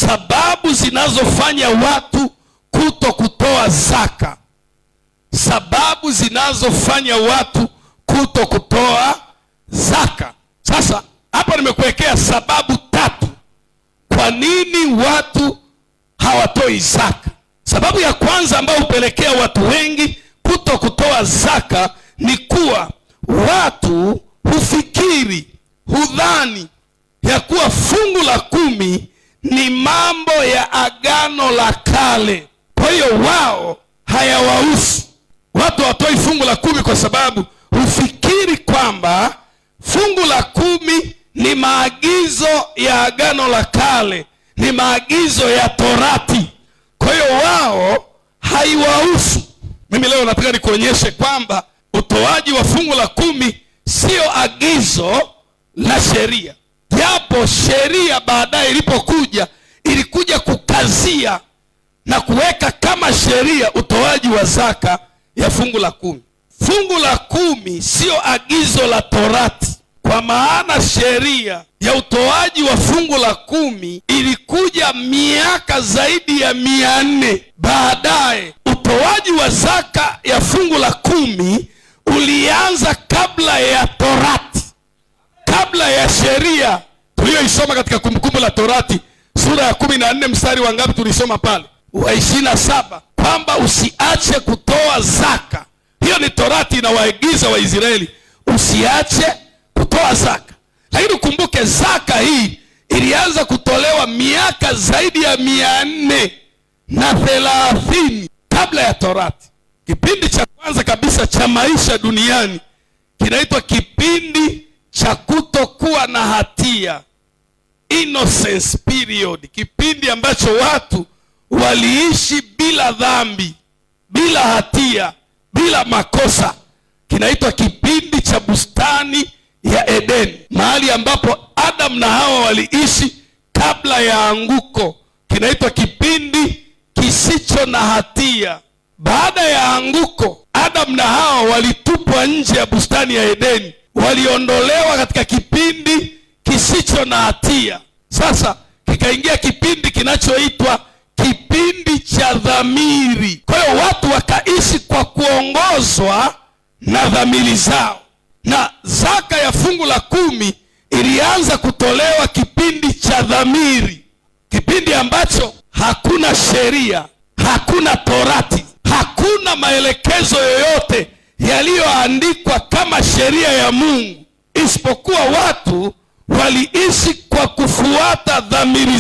sababu zinazofanya watu kuto kutoa zaka. Sababu zinazofanya watu kuto kutoa zaka. Sasa hapa nimekuwekea sababu 3 kwa nini watu hawatoi zaka. Sababu ya kwanza ambayo hupelekea watu wengi kuto kutoa zaka ni kuwa watu hufikiri, hudhani ya kuwa fungu la 10 ni mambo ya Agano la Kale. Kwa hiyo wao hayawahusu. Watu hawatoi fungu la 10 kwa sababu hufikiri kwamba fungu la 10 ni maagizo ya Agano la Kale, ni maagizo ya Torati. Kwa hiyo wao haiwahusu. Mimi leo nataka nikuonyeshe kwamba utoaji wa fungu la 10 sio agizo la sheria. Japo sheria baadaye ilipokuja ilikuja kukazia na kuweka kama sheria utoaji wa zaka ya fungu la 10. Fungu la 10 sio agizo la Torati, kwa maana sheria ya utoaji wa fungu la 10 ilikuja miaka zaidi ya 400 baadaye. Utoaji wa zaka ya fungu la 10 ulianza kabla ya Torati, kabla ya sheria tuliyoisoma katika Kumbukumbu la Torati sura ya 14 mstari wa ngapi tulisoma pale? Wa 27, kwamba usiache kutoa zaka. Hiyo ni Torati inawaagiza Waisraeli usiache kutoa zaka. Lakini ukumbuke zaka hii ilianza kutolewa miaka zaidi ya 430 kabla ya Torati. Kipindi cha kwanza kabisa cha maisha duniani kinaitwa kipindi cha kutokuwa na hatia, innocence period, kipindi ambacho watu waliishi bila dhambi, bila hatia, bila makosa. Kinaitwa kipindi cha bustani ya Edeni, mahali ambapo Adam na Hawa waliishi kabla ya anguko. Kinaitwa kipindi kisicho na hatia. Baada ya anguko, Adam na Hawa walitupwa nje ya bustani ya Edeni, waliondolewa katika kipindi kisicho na hatia. Sasa kikaingia kipindi kinachoitwa kipindi cha dhamiri. Kwa hiyo watu wakaishi kwa kuongozwa na dhamiri zao, na zaka ya fungu la 10 ilianza kutolewa kipindi cha dhamiri, kipindi ambacho hakuna sheria, hakuna Torati, hakuna maelekezo yoyote yaliyoandikwa kama sheria ya Mungu, isipokuwa watu waliishi kwa kufuata dhamiri